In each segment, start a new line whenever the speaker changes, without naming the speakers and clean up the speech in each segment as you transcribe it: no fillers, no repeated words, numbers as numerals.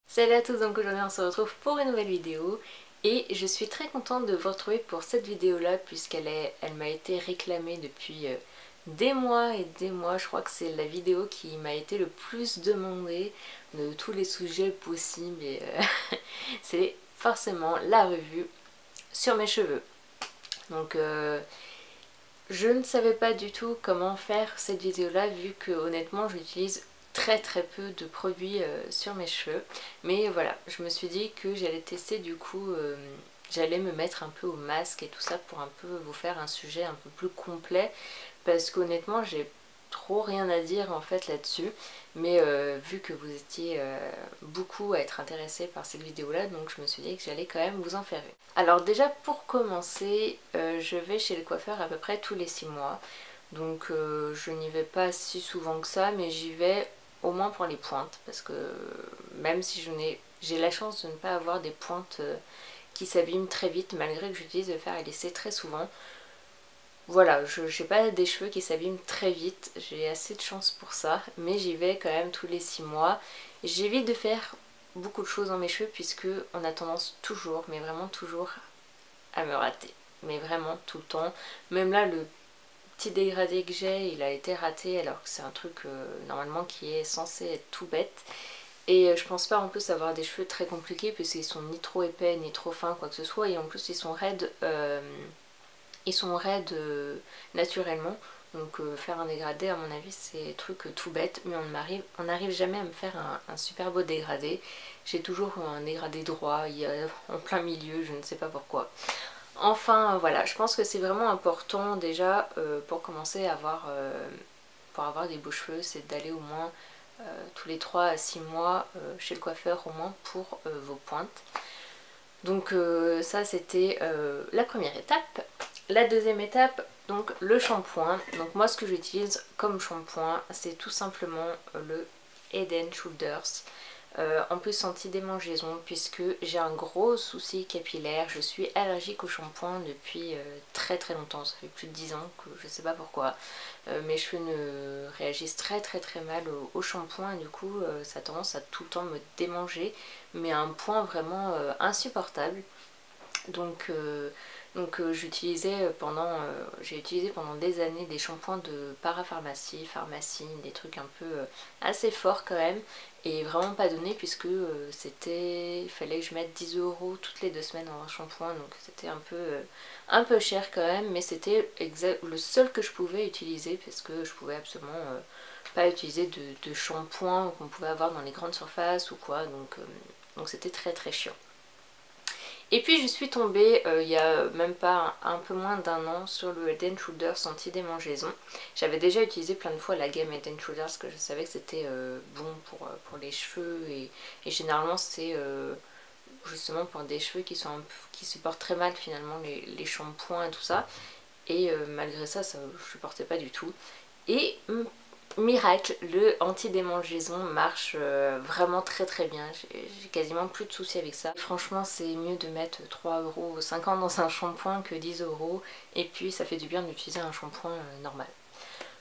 Salut à tous, donc aujourd'hui on se retrouve pour une nouvelle vidéo et je suis très contente de vous retrouver pour cette vidéo là elle m'a été réclamée depuis des mois et des mois. Je crois que c'est la vidéo qui m'a été le plus demandée de tous les sujets possibles et c'est forcément la revue sur mes cheveux. Donc je ne savais pas du tout comment faire cette vidéo là vu que honnêtement j'utilise très peu de produits sur mes cheveux, mais voilà, je me suis dit que j'allais tester, du coup j'allais me mettre un peu au masque et tout ça pour un peu vous faire un sujet un peu plus complet, parce qu'honnêtement j'ai trop rien à dire en fait là-dessus, mais vu que vous étiez beaucoup à être intéressés par cette vidéo là, donc je me suis dit que j'allais quand même vous en faire une. Alors déjà pour commencer, je vais chez le coiffeur à peu près tous les 6 mois, donc je n'y vais pas si souvent que ça, mais j'y vais au moins pour les pointes, parce que même si j'ai la chance de ne pas avoir des pointes qui s'abîment très vite, malgré que j'utilise le fer à lisser très souvent. Voilà, je n'ai pas des cheveux qui s'abîment très vite, j'ai assez de chance pour ça, mais j'y vais quand même tous les 6 mois. J'évite de faire beaucoup de choses dans mes cheveux puisque on a tendance toujours, mais vraiment toujours, à me rater. Mais vraiment tout le temps. Même là, le petit dégradé que j'ai, il a été raté alors que c'est un truc normalement qui est censé être tout bête. Et je pense pas en plus avoir des cheveux très compliqués puisqu'ils sont ni trop épais ni trop fins, quoi que ce soit, et en plus ils sont raides, naturellement. Donc faire un dégradé à mon avis c'est un truc tout bête, mais on n'arrive jamais à me faire un super beau dégradé. J'ai toujours un dégradé droit, il y a en plein milieu, je ne sais pas pourquoi. Enfin voilà, je pense que c'est vraiment important déjà pour commencer à pour avoir des beaux cheveux, c'est d'aller au moins tous les 3 à 6 mois chez le coiffeur au moins pour vos pointes. Donc ça c'était la première étape. La deuxième étape, donc le shampoing. Donc moi ce que j'utilise comme shampoing c'est tout simplement le Head & Shoulders. En plus anti-démangeaison, puisque j'ai un gros souci capillaire. Je suis allergique au shampoing depuis très longtemps, ça fait plus de 10 ans que je sais pas pourquoi. Mes cheveux ne réagissent très mal au shampoing, et du coup ça a tendance à tout le temps me démanger, mais à un point vraiment insupportable. Donc j'ai utilisé pendant des années des shampoings de parapharmacie, pharmacie, des trucs un peu assez forts quand même, et vraiment pas donné puisque il fallait que je mette 10 € toutes les 2 semaines dans un shampoing, donc c'était un peu cher quand même, mais c'était le seul que je pouvais utiliser parce que je pouvais absolument pas utiliser de shampoing qu'on pouvait avoir dans les grandes surfaces ou quoi, donc c'était très chiant. Et puis je suis tombée il y a même pas un peu moins d'1 an sur le Head & Shoulders anti-démangeaison. J'avais déjà utilisé plein de fois la gamme Head & Shoulders parce que je savais que c'était bon pour les cheveux, et généralement c'est justement pour des cheveux qui supportent très mal finalement les shampoings et tout ça. Et malgré ça, je supportais pas du tout. Et miracle, le anti-démangeaison marche vraiment très bien. J'ai quasiment plus de soucis avec ça. Franchement c'est mieux de mettre 3,50 € dans un shampoing que 10 €, et puis ça fait du bien d'utiliser un shampoing normal.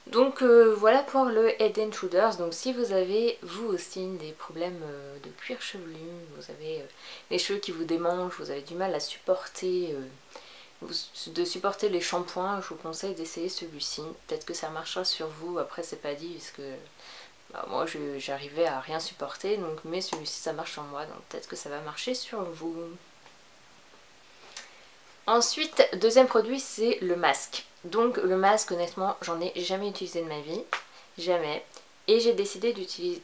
Donc voilà pour le Head & Shoulders. Donc si vous avez vous aussi des problèmes de cuir chevelu, vous avez les cheveux qui vous démangent, vous avez du mal à supporter les shampoings, je vous conseille d'essayer celui-ci. Peut-être que ça marchera sur vous, après c'est pas dit, parce que moi j'arrivais à rien supporter, mais celui-ci ça marche sur moi, donc peut-être que ça va marcher sur vous. Ensuite, deuxième produit c'est le masque. Donc le masque, honnêtement j'en ai jamais utilisé de ma vie, jamais. Et j'ai décidé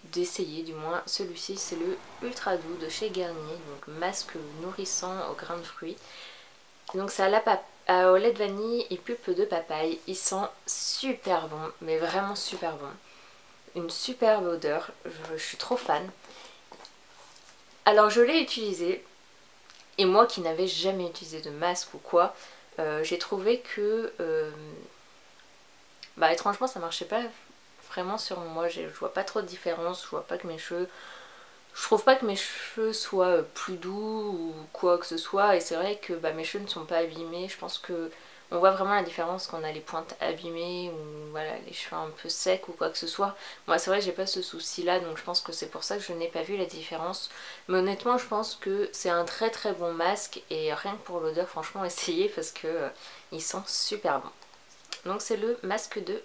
d'essayer du moins celui-ci, c'est le Ultra Doux de chez Garnier, donc masque nourrissant au grain de fruits. Donc ça a au lait de vanille et pulpe de papaye. Il sent super bon, mais vraiment super bon. Une superbe odeur, je suis trop fan. Alors je l'ai utilisé, et moi qui n'avais jamais utilisé de masque ou quoi, j'ai trouvé que étrangement ça marchait pas vraiment sur moi. Je vois pas trop de différence, je vois pas que mes cheveux... Je trouve pas que mes cheveux soient plus doux ou quoi que ce soit, et c'est vrai que mes cheveux ne sont pas abîmés. Je pense que on voit vraiment la différence quand on a les pointes abîmées ou voilà, les cheveux un peu secs ou quoi que ce soit. Moi c'est vrai que j'ai pas ce souci là, donc je pense que c'est pour ça que je n'ai pas vu la différence. Mais honnêtement je pense que c'est un très très bon masque et rien que pour l'odeur franchement essayez parce que il sent super bon. Donc c'est le masque de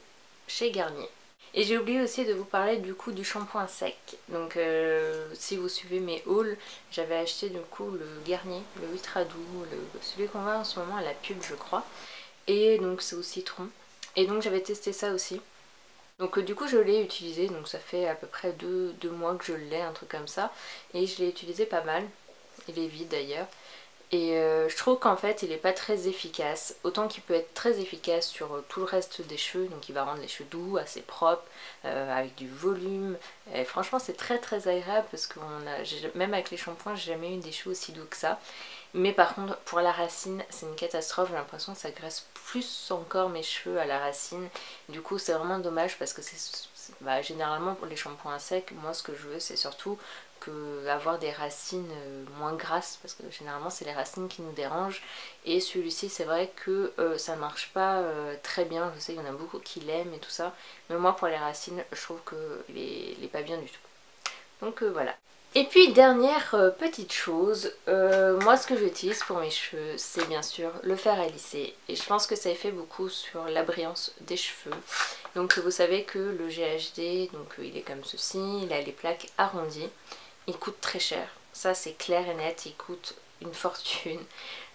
chez Garnier. Et j'ai oublié aussi de vous parler du coup du shampoing sec. Donc si vous suivez mes hauls, j'avais acheté du coup le Garnier, le Ultra Doux, celui qu'on voit en ce moment à la pub je crois. Et donc c'est au citron. Et donc j'avais testé ça aussi. Donc du coup je l'ai utilisé, donc ça fait à peu près 2 mois que je l'ai, un truc comme ça. Et je l'ai utilisé pas mal. Il est vide d'ailleurs. Et je trouve qu'en fait il n'est pas très efficace, autant qu'il peut être très efficace sur tout le reste des cheveux, donc il va rendre les cheveux doux, assez propres, avec du volume. Et franchement c'est très très agréable parce que même avec les shampoings j'ai jamais eu des cheveux aussi doux que ça. Mais par contre pour la racine c'est une catastrophe, j'ai l'impression que ça graisse plus encore mes cheveux à la racine. Du coup c'est vraiment dommage parce que généralement pour les shampoings secs, moi ce que je veux c'est surtout avoir des racines moins grasses parce que généralement c'est les racines qui nous dérangent et celui-ci c'est vrai que ça ne marche pas très bien. Je sais qu'il y en a beaucoup qui l'aiment et tout ça, mais moi pour les racines je trouve qu'il est pas bien du tout. Donc voilà. Et puis dernière petite chose, moi ce que j'utilise pour mes cheveux c'est bien sûr le fer à lisser et je pense que ça fait beaucoup sur la brillance des cheveux. Donc vous savez que le GHD, donc il est comme ceci, il a les plaques arrondies, il coûte très cher, ça c'est clair et net, il coûte une fortune,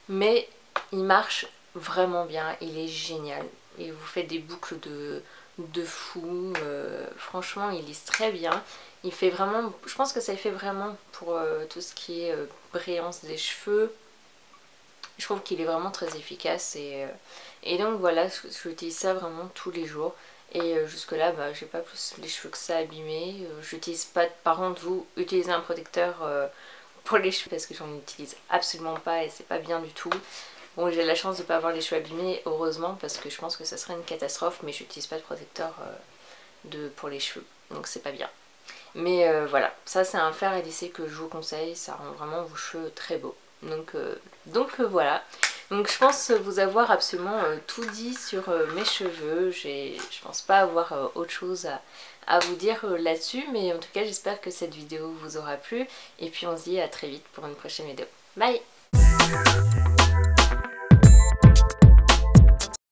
mais il marche vraiment bien, il est génial et vous faites des boucles de fou, franchement il lisse très bien. Il fait vraiment, je pense que ça fait vraiment pour tout ce qui est brillance des cheveux. Je trouve qu'il est vraiment très efficace et donc voilà, j'utilise ça vraiment tous les jours. Et jusque là j'ai pas plus les cheveux que ça abîmés. J'utilise pas, par contre vous utilisez un protecteur pour les cheveux parce que j'en utilise absolument pas et c'est pas bien du tout. Bon j'ai la chance de pas avoir les cheveux abîmés heureusement parce que je pense que ça serait une catastrophe, mais j'utilise pas de protecteur pour les cheveux donc c'est pas bien. Mais voilà, ça c'est un fer à lisser que je vous conseille, ça rend vraiment vos cheveux très beaux. Donc voilà, donc je pense vous avoir absolument tout dit sur mes cheveux. Je pense pas avoir autre chose à vous dire là-dessus, mais en tout cas j'espère que cette vidéo vous aura plu. Et puis on se dit à très vite pour une prochaine vidéo. Bye!